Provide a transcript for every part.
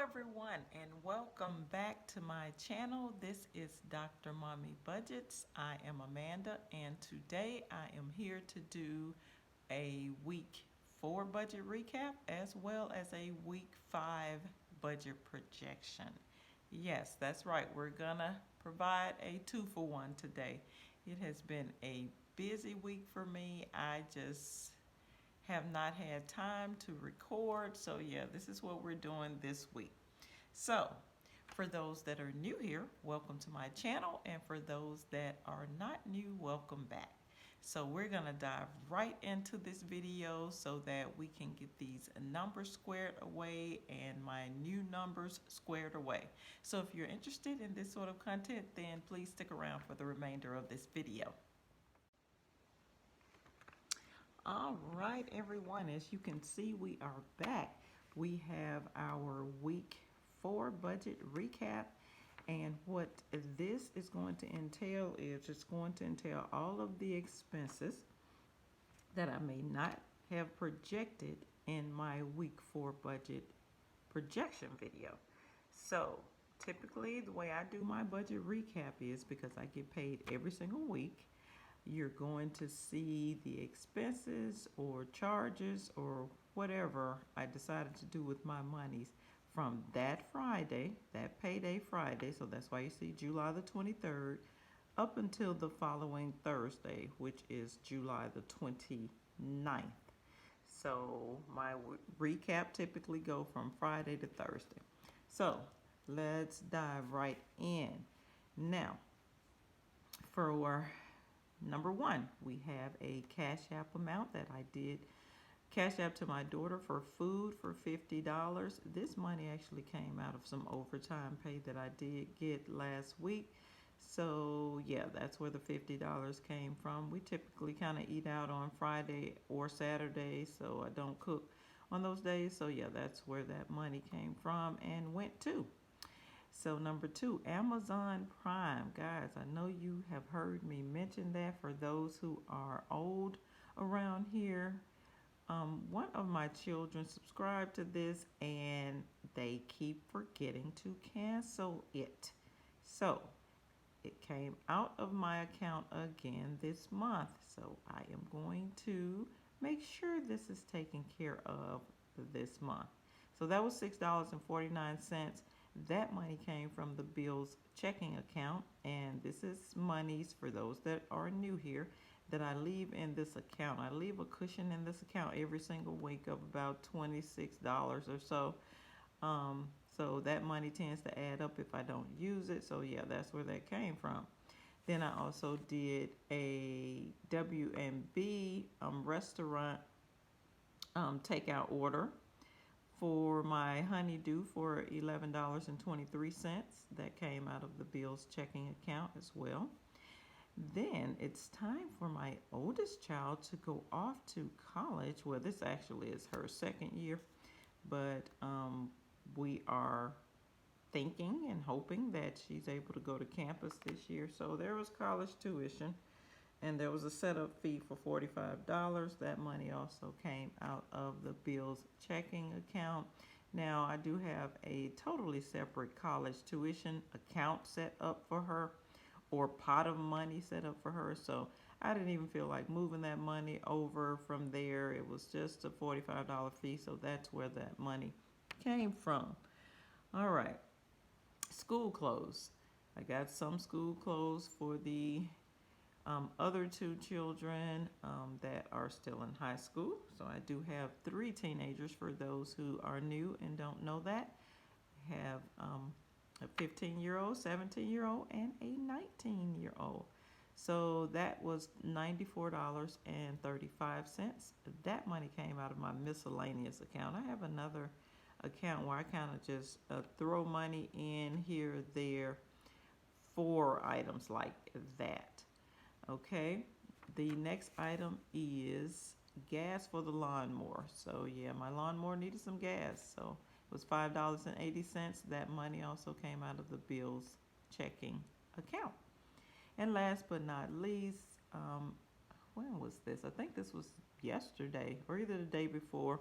everyone, and welcome back to my channel. This is Dr. Mommy Budgets. I am Amanda, and today I am here to do a week 4 budget recap as well as a week 5 budget projection. Yes, that's right. We're gonna provide a 2-for-1 today. It has been a busy week for me. I just have not had time to record. So, yeah, this is what we're doing this week. So, for those that are new here, welcome to my channel. And for those that are not new, welcome back. So we're going to dive right into this video so that we can get these numbers squared away and my new numbers squared away. So if you're interested in this sort of content, then please stick around for the remainder of this video. All right, everyone, as you can see, we are back. We have our week 4 budget recap, and what this is going to entail is it's going to entail all of the expenses that I may not have projected in my week 4 budget projection video. So typically the way I do my budget recap is, because I get paid every single week, you're going to see the expenses or charges or whatever I decided to do with my monies from that Friday, that payday Friday, so that's why you see July the 23rd, up until the following Thursday, which is July the 29th. So my recap typically go from Friday to Thursday. So let's dive right in. Now, for number 1, we have a Cash App amount that I did Cash App to my daughter for food for $50. This money actually came out of some overtime pay that I did get last week. So yeah, that's where the $50 came from. We typically kind of eat out on Friday or Saturday, so I don't cook on those days. So yeah, that's where that money came from and went to. So number 2, Amazon Prime. Guys, I know you have heard me mention that. For those who are old around here, one of my children subscribed to this and they keep forgetting to cancel it. So it came out of my account again this month. So I am going to make sure this is taken care of this month. So that was $6.49. That money came from the Bill's checking account, and this is monies, for those that are new here, that I leave in this account. I leave a cushion in this account every single week of about $26 or so. So that money tends to add up if I don't use it. So yeah, that's where that came from. Then I also did a W&B restaurant takeout order for my honeydew for $11.23. That came out of the Bill's checking account as well. Then it's time for my oldest child to go off to college. Well, this actually is her second year, but we are thinking and hoping that she's able to go to campus this year. So there was college tuition, and there was a setup fee for $45. That money also came out of the Bill's checking account. Now, I do have a totally separate college tuition account set up for her, or pot of money set up for her. So I didn't even feel like moving that money over from there. It was just a $45 fee. So that's where that money came from. All right. School clothes. I got some school clothes for the other 2 children that are still in high school. So I do have 3 teenagers, for those who are new and don't know that. I have a 15-year-old, 17-year-old, and a 19-year-old. So that was $94.35. That money came out of my miscellaneous account. I have another account where I kind of just throw money in here, there, for items like that. Okay, the next item is gas for the lawnmower. So yeah, my lawnmower needed some gas, so it was $5.80. That money also came out of the Bill's checking account. And last but not least, when was this? I think this was yesterday or either the day before.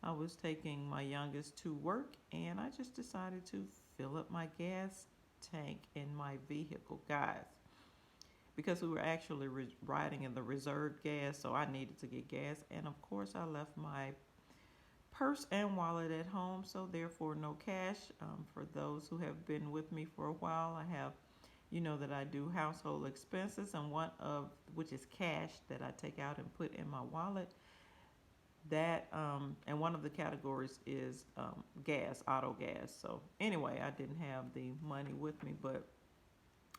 I was taking my youngest to work, and I just decided to fill up my gas tank in my vehicle, guys, because we were actually riding in the reserved gas, so I needed to get gas. And of course, I left my purse and wallet at home, so therefore no cash. For those who have been with me for a while, I have, you know, that I do household expenses, and one of which is cash that I take out and put in my wallet. That and one of the categories is gas, auto gas. So anyway, I didn't have the money with me, but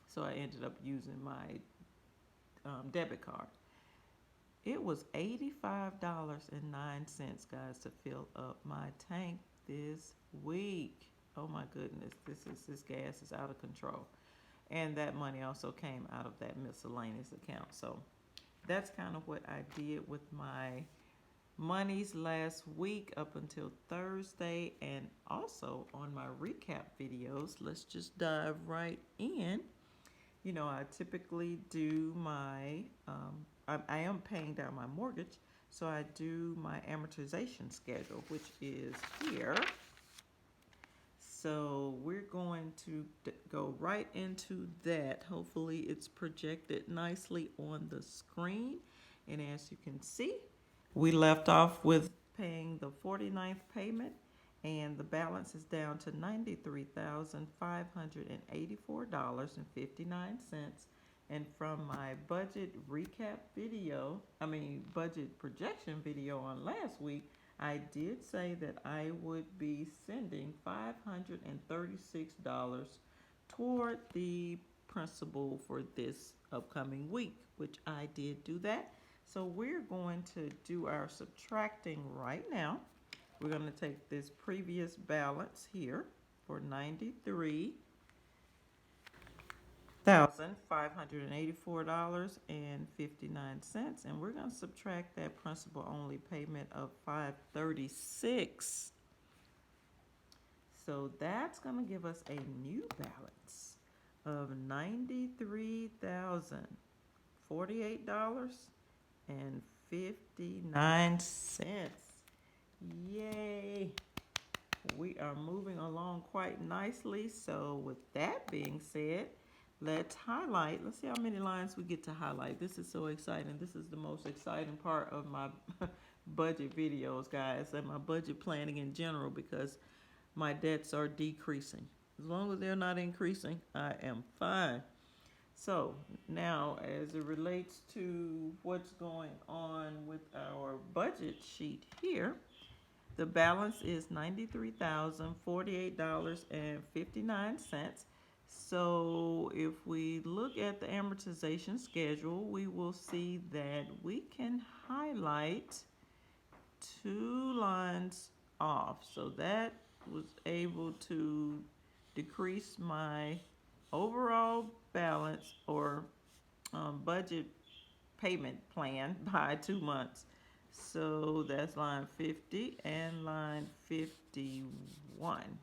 so I ended up using my debit card. It was $85.09, guys, to fill up my tank this week. Oh my goodness, this gas is out of control. And that money also came out of that miscellaneous account. So that's kind of what I did with my monies last week up until Thursday. And also on my recap videos, let's just dive right in. You know, I typically do my, I am paying down my mortgage, so I do my amortization schedule, which is here. So we're going to go right into that. Hopefully it's projected nicely on the screen. And as you can see, we left off with paying the 49th payment, and the balance is down to $93,584.59. And from my budget recap video, budget projection video on last week, I did say that I would be sending $536 toward the principal for this upcoming week, which I did do that. So we're going to do our subtracting right now. We're going to take this previous balance here for $93,584.59, and we're going to subtract that principal only payment of $536. So that's going to give us a new balance of $93,048.59. Yay! We are moving along quite nicely. So with that being said, let's highlight. Let's see how many lines we get to highlight. This is so exciting. This is the most exciting part of my budget videos, guys, and my budget planning in general, because my debts are decreasing. As long as they're not increasing, I am fine. So now, as it relates to what's going on with our budget sheet here, the balance is $93,048.59. So if we look at the amortization schedule, we will see that we can highlight 2 lines off. So that was able to decrease my overall balance or budget payment plan by 2 months. So that's line 50 and line 51,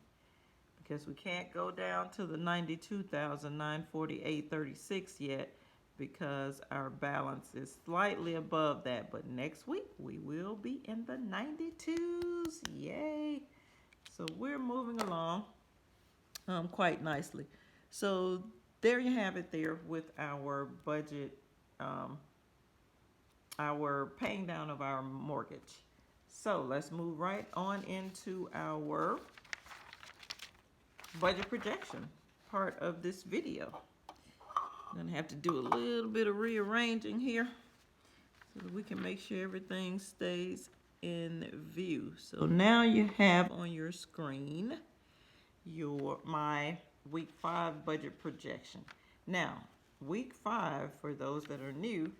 because we can't go down to the $92,948.36 yet, because our balance is slightly above that. But next week we will be in the 92s. Yay! So we're moving along quite nicely. So there you have it there with our budget, our paying down of our mortgage. So let's move right on into our budget projection part of this video. I'm gonna have to do a little bit of rearranging here so that we can make sure everything stays in view. So now you have on your screen my week 5 budget projection. Now, week 5, for those that are new,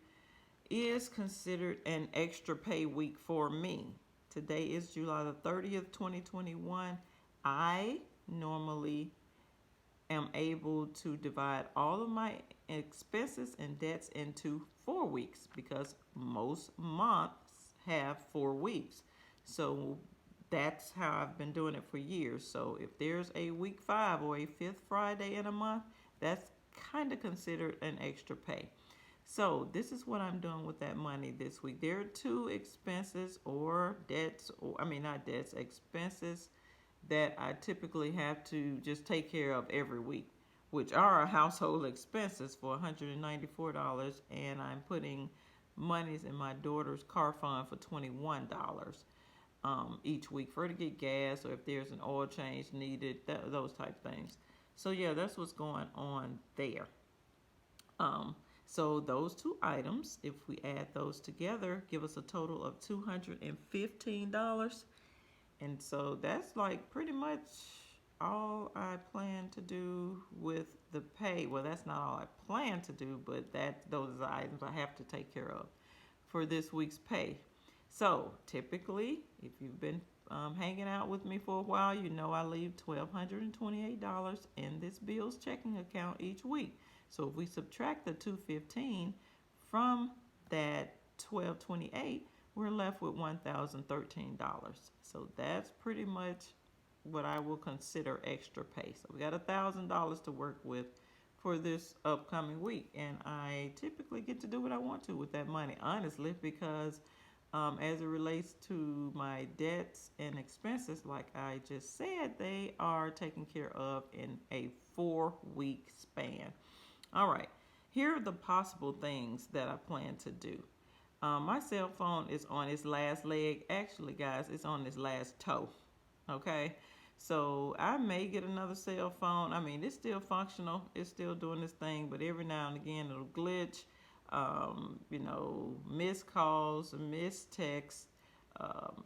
is considered an extra pay week for me. Today is July the 30th, 2021. I normally am able to divide all of my expenses and debts into 4 weeks, because most months have 4 weeks. So that's how I've been doing it for years. So if there's a week 5 or a 5th Friday in a month, that's kind of considered an extra pay. So this is what I'm doing with that money this week. There are two expenses or debts, or I mean not debts, expenses that I typically have to just take care of every week, which are household expenses for $194, and I'm putting monies in my daughter's car fund for $21 each week for her to get gas or if there's an oil change needed, those type things. So yeah, that's what's going on there. Um, so those two items, if we add those together, give us a total of $215. And so that's like pretty much all I plan to do with the pay. Well, that's not all I plan to do, but those are the items I have to take care of for this week's pay. So typically, if you've been hanging out with me for a while, you know I leave $1,228 in this bills checking account each week. So if we subtract the $215 from that $1,228, we're left with $1,013. So that's pretty much what I will consider extra pay. So we got $1,000 to work with for this upcoming week, and I typically get to do what I want to with that money, honestly, because as it relates to my debts and expenses, like I just said, they are taken care of in a 4-week span. All right, here are the possible things that I plan to do. My cell phone is on its last leg. Actually, guys, it's on its last toe. Okay, so I may get another cell phone. I mean, it's still functional. It's still doing this thing, but every now and again it'll glitch. Missed calls, missed texts. Um,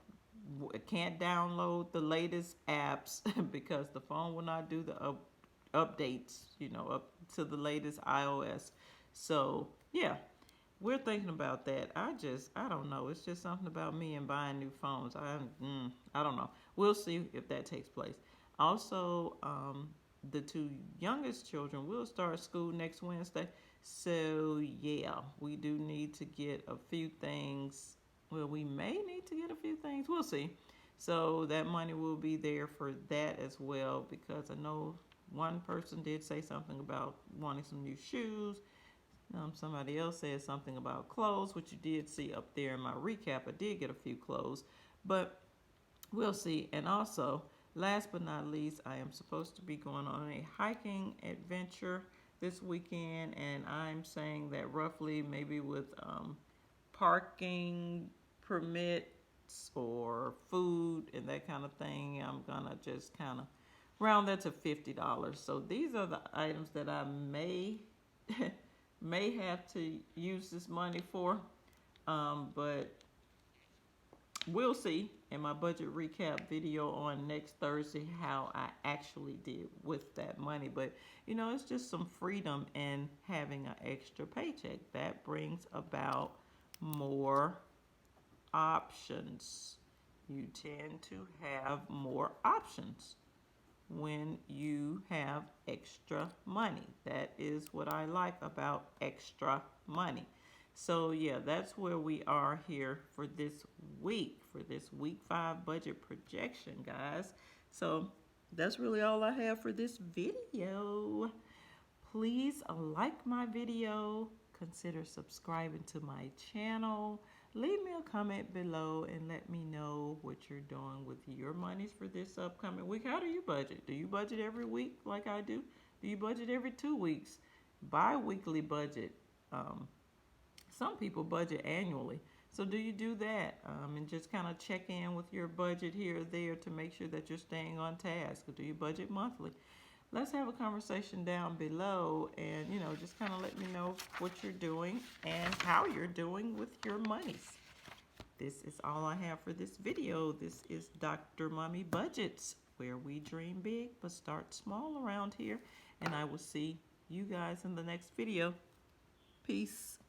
can't download the latest apps because the phone will not do the updates, up to the latest iOS. So, yeah, we're thinking about that. I don't know. It's just something about me and buying new phones. I don't know. We'll see if that takes place. Also, the two youngest children will start school next Wednesday. So, yeah, we do need to get a few things. Well, we may need to get a few things. We'll see. So that money will be there for that as well, because I know one person did say something about wanting some new shoes. Somebody else said something about clothes, which you did see up there in my recap. I did get a few clothes, but we'll see. And also, last but not least, I am supposed to be going on a hiking adventure this weekend, and I'm saying that roughly maybe with parking permits or food and that kind of thing, I'm gonna just kind of round that to $50. So these are the items that I may may have to use this money for, but we'll see in my budget recap video on next Thursday how I actually did with that money. But it's just some freedom in having an extra paycheck that brings about more options. You tend to have more options when you have extra money. That is what I like about extra money. So yeah, that's where we are here for this week, for this week 5 budget projection, guys. So that's really all I have for this video. Please like my video, consider subscribing to my channel. Leave me a comment below and let me know what you're doing with your monies for this upcoming week. How do you budget? Do you budget every week like I do? Do you budget every 2 weeks? Bi-weekly budget. Some people budget annually. So do you do that? And just kind of check in with your budget here or there to make sure that you're staying on task. Or do you budget monthly? Let's have a conversation down below and, just kind of let me know what you're doing and how you're doing with your monies. This is all I have for this video. This is Dr. Mommy Budgets, where we dream big but start small around here. And I will see you guys in the next video. Peace.